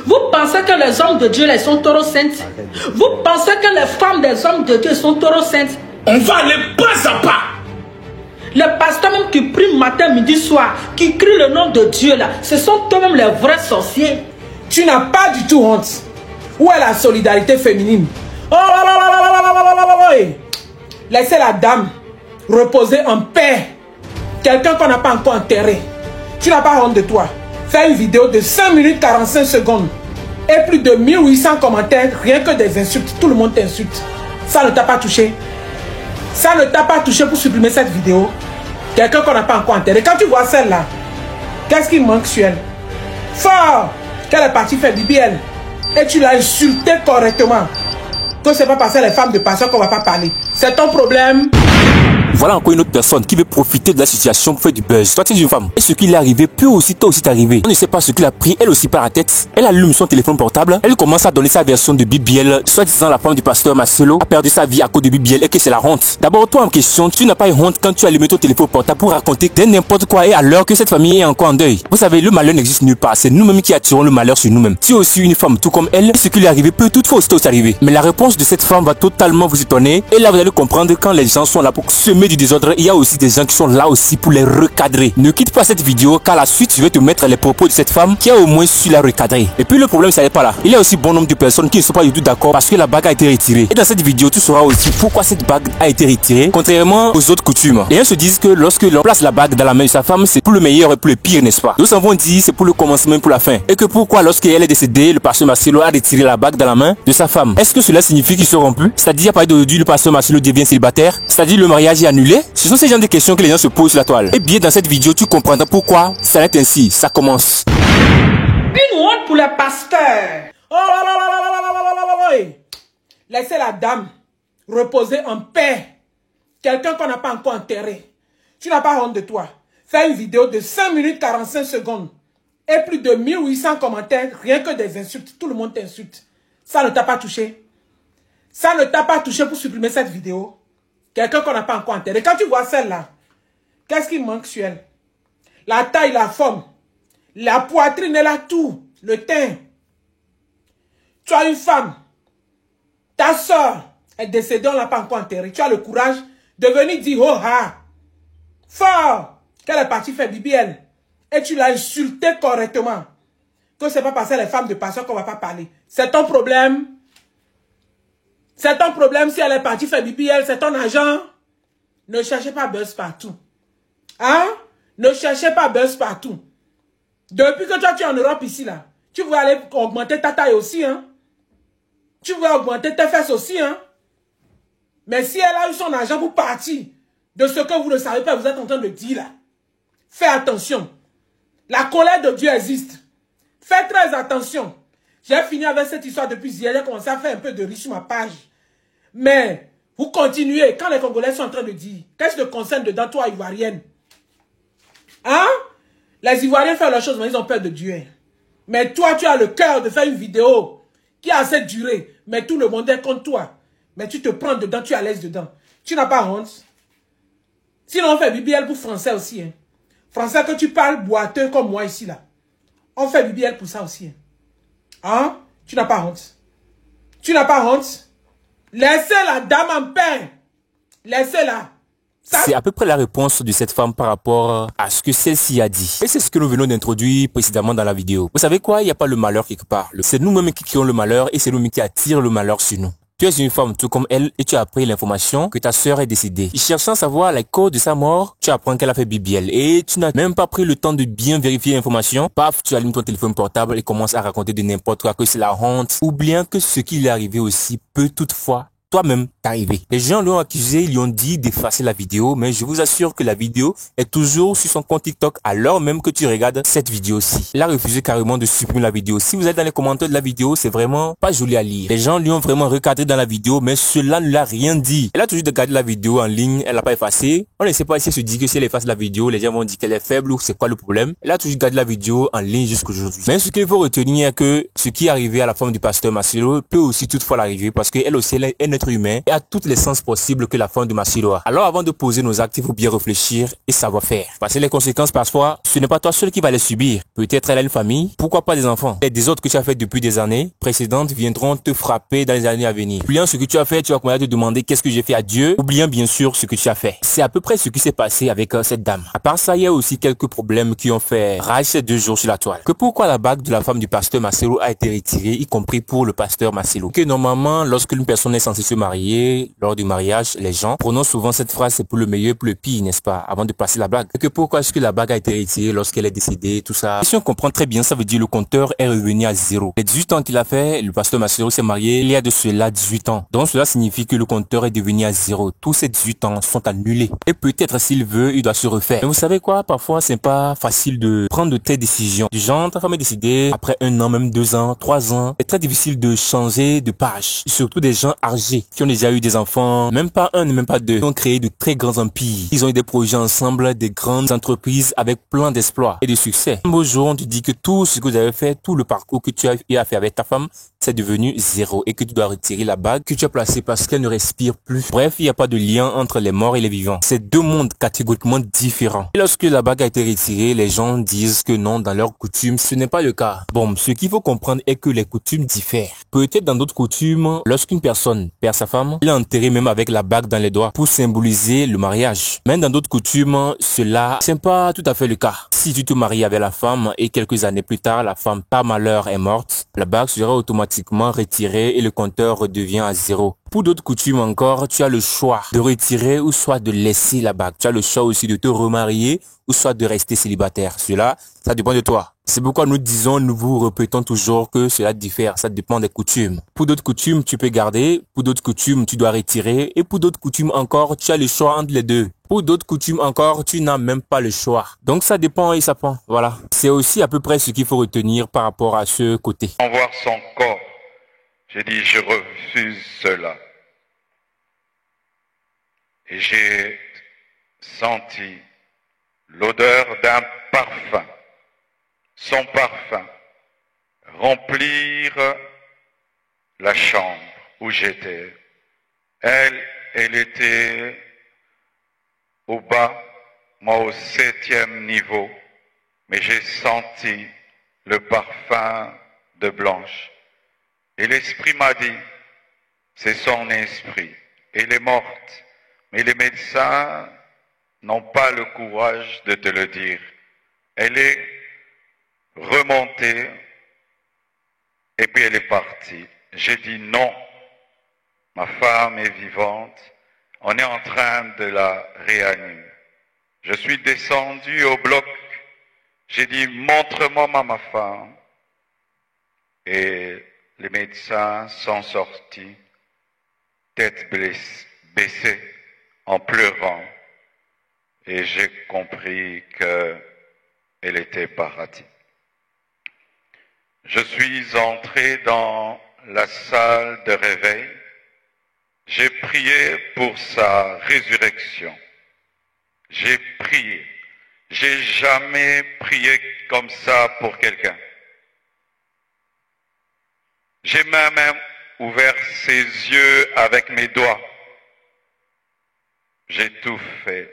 Vous pensez que les hommes de Dieu, les sont taureaux saintes? Vous pensez que les femmes des hommes de Dieu sont taureaux saintes? On va aller pas à pas. Les pasteurs même qui prient matin, midi, soir, qui crient le nom de Dieu là, ce sont eux-mêmes les vrais sorciers. Tu n'as pas du tout honte. Où est la solidarité féminine? Laissez la dame reposer en paix. Quelqu'un qu'on n'a pas encore enterré. Tu n'as pas honte de toi. Fais une vidéo de 5 minutes 45 secondes. Et plus de 1800 commentaires, rien que des insultes. Tout le monde t'insulte. Ça ne t'a pas touché. Ça ne t'a pas touché pour supprimer cette vidéo. Quelqu'un qu'on n'a pas encore enterré. Quand tu vois celle-là, qu'est-ce qui manque sur elle? Fort qu'elle est partie faire BBL. Et tu l'as insulté correctement. Que c'est pas parce que les femmes de passion qu'on va pas parler. C'est ton problème. Voilà encore une autre personne qui veut profiter de la situation pour faire du buzz. Toi, tu es une femme. Et ce qui lui est arrivé peut aussi toi aussi t'arriver. On ne sait pas ce qu'il a pris, elle aussi par la tête. Elle allume son téléphone portable. Elle commence à donner sa version de BBL. Soit disant la femme du pasteur Marcelo a perdu sa vie à cause de BBL et que c'est la honte. D'abord, toi en question, tu n'as pas une honte quand tu allumes ton téléphone portable pour raconter n'importe quoi et à l'heure que cette famille est encore en deuil. Vous savez, le malheur n'existe nulle part. C'est nous-mêmes qui attirons le malheur sur nous-mêmes. Tu es aussi une femme tout comme elle. Ce qui lui est arrivé peut toutefois aussi arriver. Mais la réponse de cette femme va totalement vous étonner. Et là, vous allez comprendre quand les gens sont là pour semer du désordre. Il y a aussi des gens qui sont là aussi pour les recadrer. Ne quitte pas cette vidéo car la suite je vais te mettre les propos de cette femme qui a au moins su la recadrer. Et puis le problème ça n'est pas là. Il y a aussi bon nombre de personnes qui ne sont pas du tout d'accord parce que la bague a été retirée. Et dans cette vidéo tu sauras aussi pourquoi cette bague a été retirée contrairement aux autres coutumes. Les gens se disent que lorsque l'on place la bague dans la main de sa femme c'est pour le meilleur et pour le pire, n'est-ce pas? D'autres vont dire c'est pour le commencement et pour la fin. Et que pourquoi lorsqu'elle est décédée le pasteur Marcelo a retiré la bague dans la main de sa femme? Est-ce que cela signifie qu'ils sont rompus? C'est-à-dire à partir d'aujourd'hui le pasteur Marcelo devient célibataire? C'est-à-dire le mariage est annulé? Ce sont ces genres de questions que les gens se posent sur la toile. Et bien dans cette vidéo tu comprendras pourquoi ça est ainsi. Ça commence. Une honte pour les pasteurs. Laissez la dame reposer en paix. Quelqu'un qu'on n'a pas encore enterré. Tu n'as pas honte de toi. Fais une vidéo de 5 minutes 45 secondes. Et plus de 1800 commentaires, rien que des insultes. Tout le monde t'insulte. Ça ne t'a pas touché. Ça ne t'a pas touché pour supprimer cette vidéo. Quelqu'un qu'on n'a pas encore enterré. Quand tu vois celle-là, qu'est-ce qui manque sur elle? La taille, la forme, la poitrine, elle a tout. Le teint. Tu as une femme. Ta soeur est décédée, on ne l'a pas encore enterrée. Tu as le courage de venir dire, oh ha, fort, qu'elle est partie faire BBL. Et tu l'as insulté correctement. Que c'est pas parce que les femmes de passion qu'on ne va pas parler. C'est ton problème. C'est ton problème si elle est partie faire BBL, c'est ton argent. Ne cherchez pas buzz partout. Hein? Ne cherchez pas buzz partout. Depuis que toi tu es en Europe ici là, tu veux aller augmenter ta taille aussi, hein? Tu veux augmenter tes fesses aussi, hein? Mais si elle a eu son argent pour partir de ce que vous ne savez pas, vous êtes en train de dire là. Fais attention. La colère de Dieu existe. Fais très attention. J'ai fini avec cette histoire depuis hier. J'ai commencé à faire un peu de riche sur ma page. Mais vous continuez. Quand les Congolais sont en train de dire, qu'est-ce qui te concerne dedans, toi, Ivoirienne? Hein? Les Ivoiriens font leurs choses, mais ils ont peur de Dieu. Mais toi, tu as le cœur de faire une vidéo qui a assez duré. Mais tout le monde est contre toi. Mais tu te prends dedans, tu es à l'aise dedans. Tu n'as pas honte. Sinon, on fait BBL pour français aussi. Hein. Français que tu parles boiteux comme moi ici, là. On fait BBL pour ça aussi. Hein? Tu n'as pas honte. Tu n'as pas honte. Laissez la dame en paix. Laissez-la. C'est à peu près la réponse de cette femme par rapport à ce que celle-ci a dit. Et c'est ce que nous venons d'introduire précédemment dans la vidéo. Vous savez quoi? Il n'y a pas le malheur quelque part. C'est nous-mêmes qui créons le malheur et c'est nous-mêmes qui attirons le malheur sur nous. Tu es une femme tout comme elle et tu as appris l'information que ta sœur est décédée. Et cherchant à savoir la cause de sa mort, tu apprends qu'elle a fait BBL et tu n'as même pas pris le temps de bien vérifier l'information. Paf, tu allumes ton téléphone portable et commences à raconter de n'importe quoi, que c'est la honte. Ou bien que ce qui lui est arrivé aussi peut toutefois toi-même t'arriver. Les gens l'ont accusé, ils lui ont dit d'effacer la vidéo, mais je vous assure que la vidéo est toujours sur son compte TikTok alors même que tu regardes cette vidéo-ci. Il a refusé carrément de supprimer la vidéo. Si vous êtes dans les commentaires de la vidéo, c'est vraiment pas joli à lire. Les gens lui ont vraiment recadré dans la vidéo, mais cela ne l'a rien dit. Elle a toujours gardé la vidéo en ligne, elle l'a pas effacée. On ne sait pas si elle se dit que si elle efface la vidéo, les gens vont dire qu'elle est faible ou c'est quoi le problème. Elle a toujours gardé la vidéo en ligne jusqu'aujourd'hui. Mais ce qu'il faut retenir est que ce qui est arrivé à la femme du pasteur Marcelo peut aussi toutefois l'arriver parce qu'elle aussi, elle être humain et a toutes les chances possibles que la femme de Marcelo. Alors avant de poser nos actes, il faut bien réfléchir et savoir faire. Parce que les conséquences parfois, ce n'est pas toi seul qui va les subir. Peut-être elle a une famille, pourquoi pas des enfants. Et des autres que tu as fait depuis des années précédentes viendront te frapper dans les années à venir. Oubliant ce que tu as fait, tu vas commencer à te demander qu'est-ce que j'ai fait à Dieu, oubliant bien sûr ce que tu as fait. C'est à peu près ce qui s'est passé avec cette dame. À part ça, il y a aussi quelques problèmes qui ont fait rage ces 2 jours sur la toile. Que pourquoi la bague de la femme du pasteur Marcelo a été retirée, y compris pour le pasteur Marcelo. Que normalement, lorsqu'une personne est censée se marier, lors du mariage, les gens prononcent souvent cette phrase, c'est pour le meilleur, pour le pire, n'est-ce pas, avant de passer la bague. Et que pourquoi est-ce que la bague a été retirée lorsqu'elle est décédée, tout ça. Et si on comprend très bien, ça veut dire le compteur est revenu à 0. Les 18 ans qu'il a fait, le pasteur Marcelo s'est marié il y a de cela 18 ans. Donc cela signifie que le compteur est devenu à 0. Tous ces 18 ans sont annulés. Et peut-être s'il veut, il doit se refaire. Mais vous savez quoi, parfois c'est pas facile de prendre de telles décisions. Du genre, ta femme est décédée après 1 an, même 2 ans, 3 ans. C'est très difficile de changer de page. Surtout des gens âgés qui ont déjà eu des enfants, même pas 1, même pas 2. Ils ont créé de très grands empires. Ils ont eu des projets ensemble, des grandes entreprises avec plein d'exploits et de succès. Un beau jour, on te dit que tout ce que vous avez fait, tout le parcours que tu as fait avec ta femme, c'est devenu 0 et que tu dois retirer la bague que tu as placée parce qu'elle ne respire plus. Bref, il n'y a pas de lien entre les morts et les vivants. C'est 2 mondes catégoriquement différents. Et lorsque la bague a été retirée, les gens disent que non, dans leurs coutumes, ce n'est pas le cas. Bon, ce qu'il faut comprendre est que les coutumes diffèrent. Peut-être dans d'autres coutumes, lorsqu'une personne perd sa femme, il est enterré même avec la bague dans les doigts pour symboliser le mariage. Mais dans d'autres coutumes, cela, c'est pas tout à fait le cas. Si tu te maries avec la femme et quelques années plus tard, la femme par malheur est morte, la bague sera automatiquement retirée et le compteur redevient à 0. Pour d'autres coutumes encore, tu as le choix de retirer ou soit de laisser la bague. Tu as le choix aussi de te remarier ou soit de rester célibataire. Cela, ça dépend de toi. C'est pourquoi nous disons, nous vous répétons toujours que cela diffère, ça dépend des coutumes. Pour d'autres coutumes, tu peux garder, pour d'autres coutumes, tu dois retirer, et pour d'autres coutumes encore, tu as le choix entre les deux. Pour d'autres coutumes encore, tu n'as même pas le choix. Donc ça dépend et ça prend. Voilà. C'est aussi à peu près ce qu'il faut retenir par rapport à ce côté. Voir son corps, j'ai dit je refuse cela. Et j'ai senti l'odeur d'un parfum, son parfum, remplir la chambre où j'étais. Elle était au bas, moi au 7e niveau, mais j'ai senti le parfum de Blanche. Et l'esprit m'a dit, c'est son esprit, elle est morte. Mais les médecins n'ont pas le courage de te le dire. Elle est remontée et puis elle est partie. J'ai dit non, ma femme est vivante, on est en train de la réanimer. Je suis descendu au bloc, j'ai dit montre-moi ma femme. Et les médecins sont sortis, tête baissée, en pleurant. Et j'ai compris qu'elle était paradis. Je suis entré dans la salle de réveil. J'ai prié pour sa résurrection. J'ai prié. J'ai jamais prié comme ça pour quelqu'un. J'ai même ouvert ses yeux avec mes doigts. J'ai tout fait.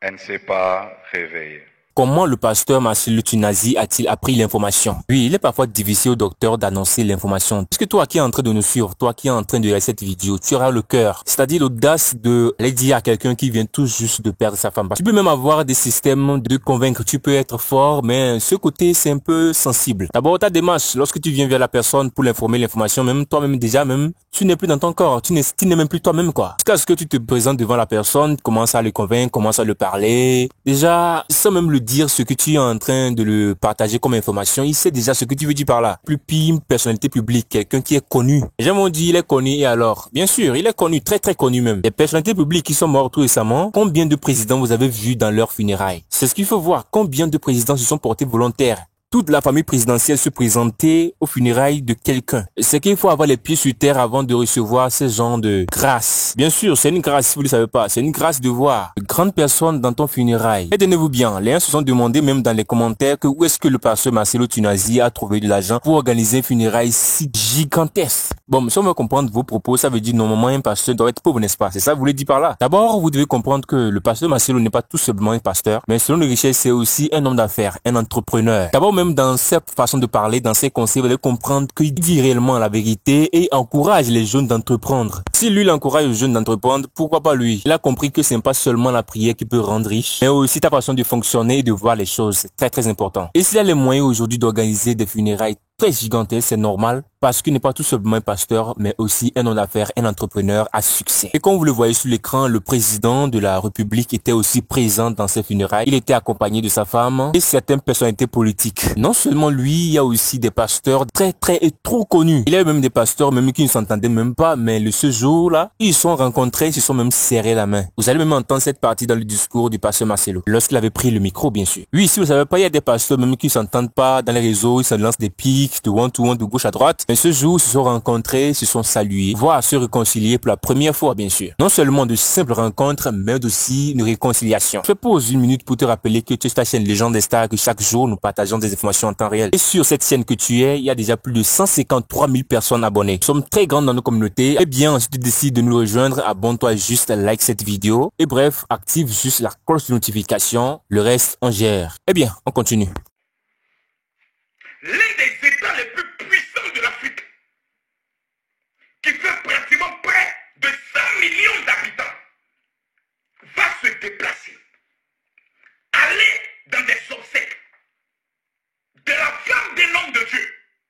Elle ne s'est pas réveillée. Comment le pasteur Marcelo Tunazi a-t-il appris l'information? Oui, il est parfois difficile au docteur d'annoncer l'information. Puisque toi qui es en train de nous suivre, toi qui es en train de regarder cette vidéo, tu auras le cœur, c'est-à-dire l'audace de aller dire à quelqu'un qui vient tout juste de perdre sa femme. Tu peux même avoir des systèmes de convaincre, tu peux être fort, mais ce côté c'est un peu sensible. D'abord ta démarche, lorsque tu viens vers la personne pour l'informer, l'information, même toi-même déjà, tu n'es plus dans ton corps, tu n'es même plus toi-même quoi. Jusqu'à ce que tu te présentes devant la personne, commence à le convaincre, commence à le parler. Déjà, sans même le dire ce que tu es en train de le partager comme information, il sait déjà ce que tu veux dire par là. Plus pire, une personnalité publique, quelqu'un qui est connu. Les gens m'ont dit il est connu et alors? Bien sûr, il est connu, très très connu même. Les personnalités publiques qui sont mortes tout récemment, combien de présidents vous avez vu dans leurs funérailles? C'est ce qu'il faut voir. Combien de présidents se sont portés volontaires? toute la famille présidentielle se présenter aux funérailles de quelqu'un. C'est qu'il faut avoir les pieds sur terre avant de recevoir ce genre de grâce. Bien sûr, c'est une grâce si vous ne le savez pas. C'est une grâce de voir de grandes personnes dans ton funérail. Et tenez-vous bien, les uns se sont demandé même dans les commentaires que où est-ce que le pasteur Marcelo Tunazi a trouvé de l'argent pour organiser un funérail si gigantesque. Bon, si on veut comprendre vos propos, ça veut dire normalement un pasteur doit être pauvre, n'est-ce pas? C'est ça que vous voulez dire par là. D'abord, vous devez comprendre que le pasteur Marcelo n'est pas tout simplement un pasteur, mais selon les richesses, c'est aussi un homme d'affaires, un entrepreneur. D'abord, même dans cette façon de parler, dans ses conseils, vous allez comprendre qu'il dit réellement la vérité et encourage les jeunes d'entreprendre. Si lui, il encourage les jeunes d'entreprendre, pourquoi pas lui? Il a compris que c'est pas seulement la prière qui peut rendre riche, mais aussi ta façon de fonctionner et de voir les choses. C'est très très important. Et s'il a les moyens aujourd'hui d'organiser des funérailles très gigantesques, c'est normal, parce qu'il n'est pas tout simplement un pasteur, mais aussi un homme d'affaires, un entrepreneur à succès. Et comme vous le voyez sur l'écran, le président de la République était aussi présent dans ces funérailles. Il était accompagné de sa femme et certaines personnalités politiques. Non seulement lui, il y a aussi des pasteurs très et trop connus. Il y a même des pasteurs même qui ne s'entendaient même pas, mais ce jour-là, ils se sont rencontrés, ils se sont même serrés la main. Vous allez même entendre cette partie dans le discours du pasteur Marcelo, lorsqu'il avait pris le micro, bien sûr. Oui, si vous savez pas, il y a des pasteurs même qui ne s'entendent pas dans les réseaux, ils se lancent des pics de one-to-one, de gauche à droite. Mais ce jour, ils se sont rencontrés, se sont salués, voire se réconcilier pour la première fois, bien sûr. Non seulement de simples rencontres, mais aussi une réconciliation. Je pose une minute pour te rappeler que tu es ta chaîne Légende des Stars, que chaque jour, nous partageons des informations en temps réel. Et sur cette chaîne que tu es, il y a déjà plus de 153 000 personnes abonnées. Nous sommes très grands dans nos communautés. Eh bien, si tu décides de nous rejoindre, abonne-toi juste, like cette vidéo. Et bref, active juste la cloche de notification. Le reste, on gère. Eh bien, on continue. L'un des États les plus puissants de l'Afrique, qui fait pratiquement près de 100 millions d'habitants, va se déplacer, aller dans des obsèques de la femme des noms de Dieu.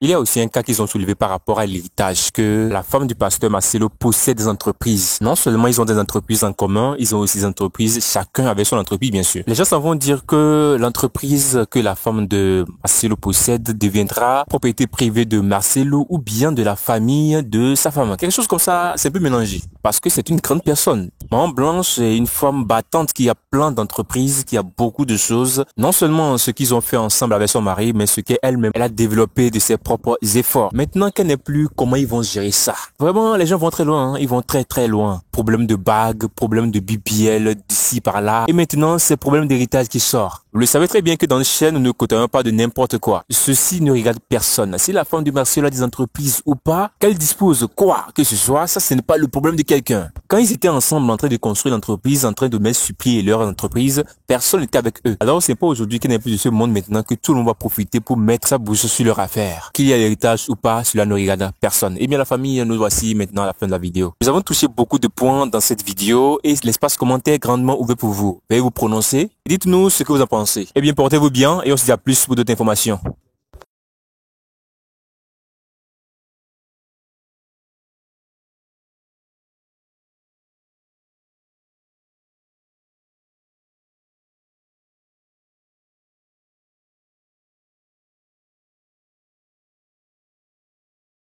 Il y a aussi un cas qu'ils ont soulevé par rapport à l'héritage, que la femme du pasteur Marcelo possède des entreprises. Non seulement ils ont des entreprises en commun, ils ont aussi des entreprises, chacun avec son entreprise bien sûr. Les gens s'en vont dire que l'entreprise que la femme de Marcelo possède deviendra propriété privée de Marcelo ou bien de la famille de sa femme. Quelque chose comme ça, c'est un peu mélangé. Parce que c'est une grande personne. Maman Blanche est une femme battante qui a plein d'entreprises, qui a beaucoup de choses. Non seulement ce qu'ils ont fait ensemble avec son mari, mais ce qu'elle-même, elle a développé de ses propres efforts. Maintenant qu'elle n'est plus, comment ils vont gérer ça? Vraiment, les gens vont très loin, hein. Ils vont très loin. Problème de bague, problème de BBL, d'ici par là. Et maintenant, c'est problème d'héritage qui sort. Vous le savez très bien que dans les chaînes, nous ne côtoyons pas de n'importe quoi. Ceci ne regarde personne. Si la femme du Marcelo a des entreprises ou pas, qu'elle dispose quoi que ce soit, ça ce n'est pas le problème de quelqu'un. Quand ils étaient ensemble en train de construire l'entreprise, en train de mettre sur pied leur entreprise, personne n'était avec eux. Alors c'est pas aujourd'hui qu'il n'y a plus de ce monde maintenant que tout le monde va profiter pour mettre sa bouche sur leur affaire. Qu'il y a l'héritage ou pas, cela ne regarde personne. Et bien la famille, nous voici maintenant à la fin de la vidéo. Nous avons touché beaucoup de points dans cette vidéo et l'espace commentaire est grandement ouvert pour vous. Veuillez vous prononcer et dites-nous ce que vous en pensez. Eh bien portez-vous bien et on se dit à plus pour d'autres informations.